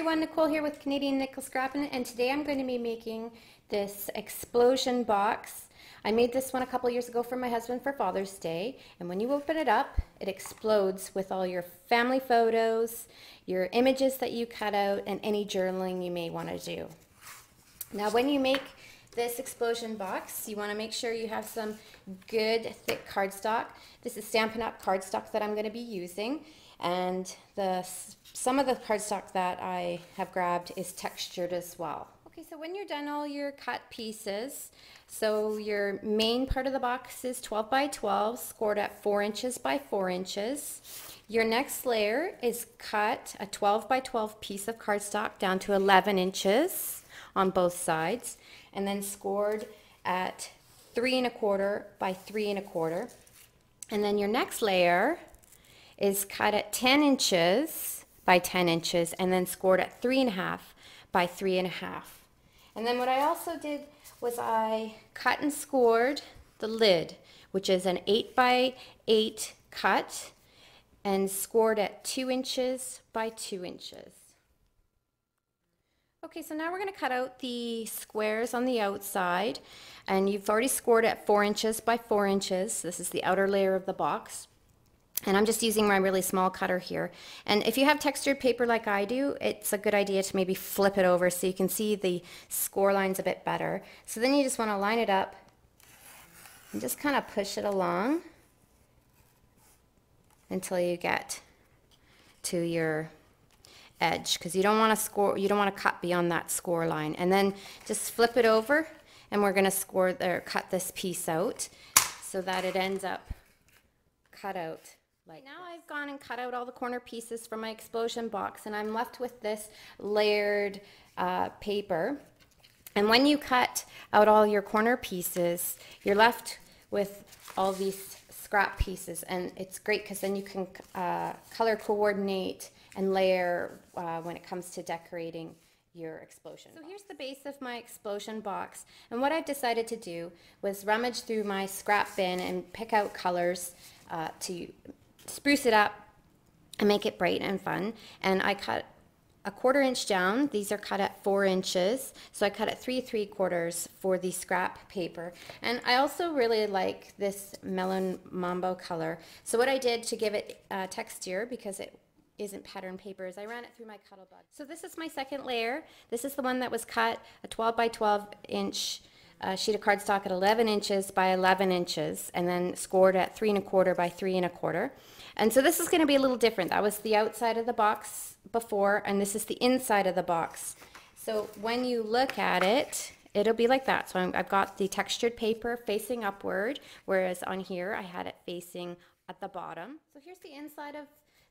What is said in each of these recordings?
everyone, Nicole here with Canadian Nickel Scrappin', and today I'm going to be making this explosion box. I made this one a couple years ago for my husband for Father's Day, and when you open it up, it explodes with all your family photos, your images that you cut out, and any journaling you may want to do. Now when you make this explosion box, you want to make sure you have some good thick cardstock. This is Stampin' Up! Cardstock that I'm going to be using, and some of the cardstock that I have grabbed is textured as well. Okay, so when you're done all your cut pieces, so your main part of the box is 12 by 12, scored at 4 inches by 4 inches. Your next layer is cut a 12 by 12 piece of cardstock down to 11 inches on both sides, and then scored at 3 1/4 by 3 1/4. And then your next layer is cut at 10 inches by 10 inches and then scored at 3 1/2 by 3 1/2. And then what I also did was I cut and scored the lid, which is an 8 by 8 cut, and scored at 2 inches by 2 inches. Okay, so now we're going to cut out the squares on the outside, and you've already scored at 4 inches by 4 inches. This is the outer layer of the box. And I'm just using my really small cutter here. And if you have textured paper like I do, it's a good idea to maybe flip it over so you can see the score lines a bit better. So then you just want to line it up and just kind of push it along until you get to your edge, because you don't want to cut beyond that score line. And then just flip it over, and we're going to cut this piece out so that it ends up cut out. Now I've gone and cut out all the corner pieces from my explosion box, and I'm left with this layered paper. And when you cut out all your corner pieces, you're left with all these scrap pieces, and it's great because then you can color coordinate and layer when it comes to decorating your explosion box. So here's the base of my explosion box, and what I've decided to do was rummage through my scrap bin and pick out colors to spruce it up and make it bright and fun. And I cut a 1/4 inch down. These are cut at 4 inches, so I cut at 3 3/4 for the scrap paper. And I also really like this melon mambo color, so what I did to give it texture, because it isn't pattern paper, is I ran it through my Cuttlebug. So this is my second layer. This is the one that was cut a 12 by 12 inch sheet of cardstock at 11 inches by 11 inches, and then scored at 3 1/4 by 3 1/4. And so this is going to be a little different. That was the outside of the box before, and this is the inside of the box. So when you look at it, it'll be like that. So I've got the textured paper facing upward, whereas on here I had it facing at the bottom. So here's the inside of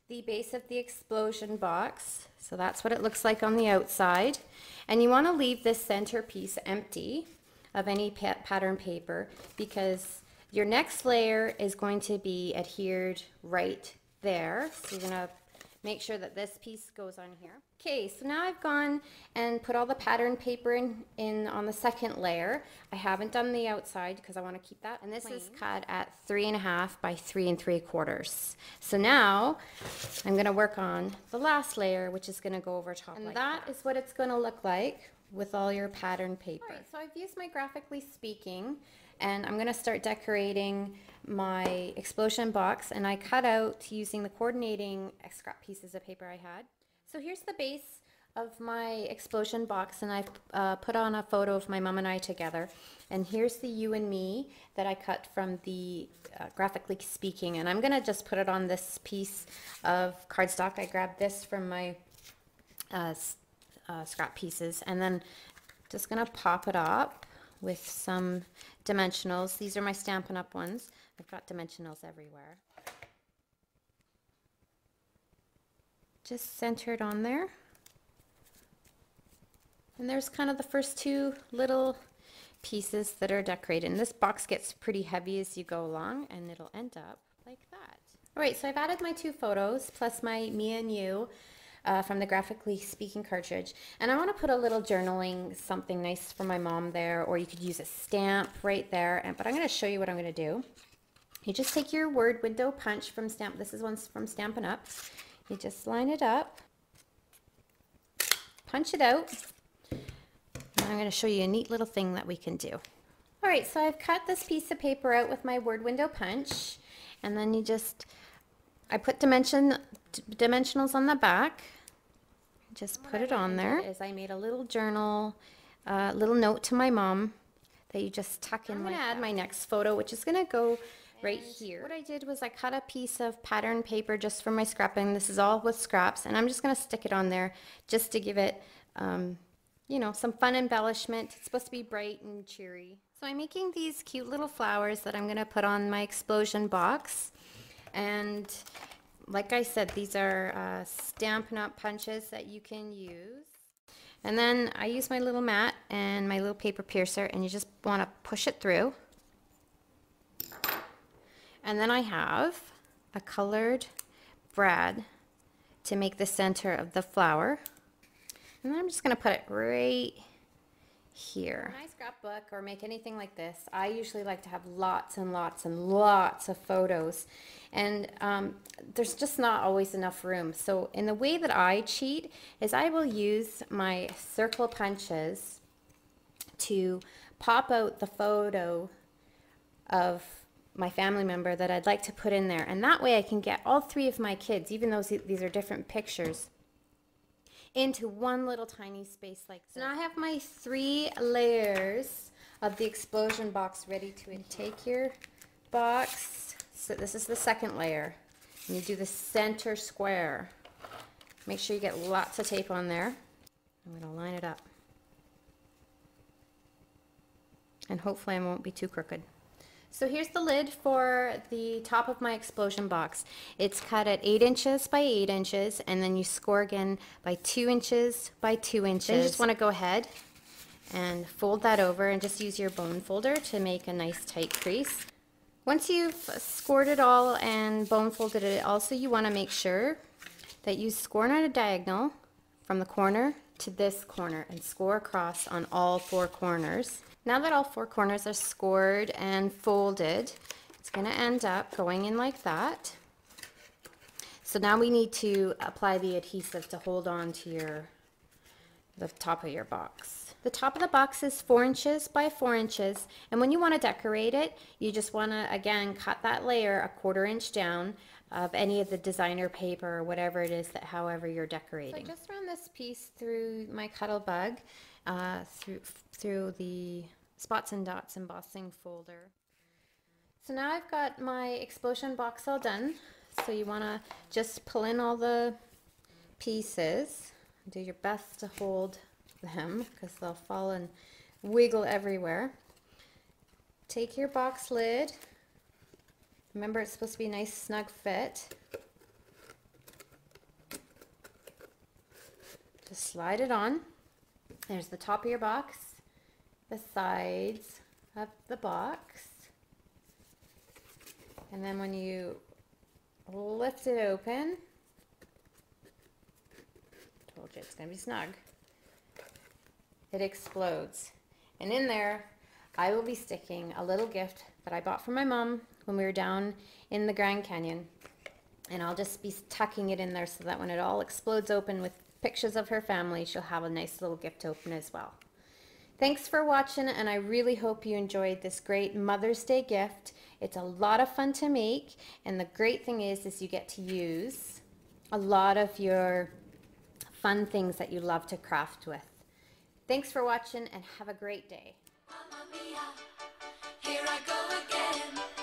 the base of the explosion box. So that's what it looks like on the outside. And you want to leave this center piece empty of any pattern paper, because your next layer is going to be adhered right there. So you're going to make sure that this piece goes on here. Okay, so now I've gone and put all the pattern paper in on the second layer. I haven't done the outside because I want to keep that. And this is cut at 3 1/2 by 3 3/4. So now I'm going to work on the last layer, which is going to go over top. And that is what it's going to look like with all your pattern paper. All right, so I've used my Graphically Speaking, and I'm going to start decorating my explosion box, and I cut out using the coordinating scrap pieces of paper I had. So here's the base of my explosion box, and I've put on a photo of my mom and I together, and here's the you and me that I cut from the Graphically Speaking, and I'm going to just put it on this piece of cardstock. I grabbed this from my scrap pieces, and then just going to pop it up with some dimensionals. These are my Stampin' Up! Ones. I've got dimensionals everywhere. Just centered on there. And there's kind of the first two little pieces that are decorated. And this box gets pretty heavy as you go along, and it'll end up like that. All right, so I've added my 2 photos plus my me and you from the Graphically Speaking cartridge, and I want to put a little journaling, something nice for my mom there, or you could use a stamp right there. But I'm going to show you what I'm going to do. You just take your word window punch from this is one from Stampin' Up. You just line it up, punch it out. And I'm going to show you a neat little thing that we can do. All right, so I've cut this piece of paper out with my word window punch, and then I put dimensionals on the back. Just put it on there. I made a little journal, little note to my mom that you just tuck in. I'm going to add my next photo, which is going to go right here. What I did was I cut a piece of pattern paper just for my scrapping. This is all with scraps, and I'm just going to stick it on there just to give it, you know, some fun embellishment. It's supposed to be bright and cheery. So I'm making these cute little flowers that I'm going to put on my explosion box. And like I said, these are Stampin' Up! Punches that you can use. And then I use my little mat and my little paper piercer, and you just want to push it through. And then I have a colored brad to make the center of the flower. And then I'm just going to put it right here. When I scrapbook or make anything like this, I usually like to have lots and lots and lots of photos. And there's just not always enough room. So in the way that I cheat is I will use my circle punches to pop out the photo of my family member that I'd like to put in there. And that way I can get all three of my kids, even though these are different pictures, into one little tiny space like this. So now I have my 3 layers of the explosion box ready to take your box. So this is the second layer. And you do the center square. Make sure you get lots of tape on there. I'm going to line it up. And hopefully I won't be too crooked. So here's the lid for the top of my explosion box. It's cut at 8 inches by 8 inches, and then you score again by 2 inches by 2 inches. Then you just want to go ahead and fold that over and just use your bone folder to make a nice tight crease. Once you've scored it all and bone folded it, also you want to make sure that you score on a diagonal from the corner to this corner and score across on all 4 corners. Now that all 4 corners are scored and folded, it's going to end up going in like that. So now we need to apply the adhesive to hold on to the top of your box. The top of the box is 4 inches by 4 inches, and when you want to decorate it, you just want to again cut that layer 1/4 inch down of any of the designer paper or whatever it is that however you're decorating. So I just run this piece through my Cuddle Bug through the spots and dots embossing folder. So now I've got my explosion box all done. So you want to just pull in all the pieces. Do your best to hold them because they'll fall and wiggle everywhere. Take your box lid. Remember, it's supposed to be a nice snug fit. Just slide it on. There's the top of your box, the sides of the box, and then when you lift it open, told you it's going to be snug, it explodes. And in there, I will be sticking a little gift that I bought for my mom when we were down in the Grand Canyon. And I'll just be tucking it in there so that when it all explodes open with pictures of her family, she'll have a nice little gift to open as well. Thanks for watching, and I really hope you enjoyed this great Mother's Day gift. It's a lot of fun to make, and the great thing is you get to use a lot of your fun things that you love to craft with. Thanks for watching, and have a great day. Mamma mia, here I go again.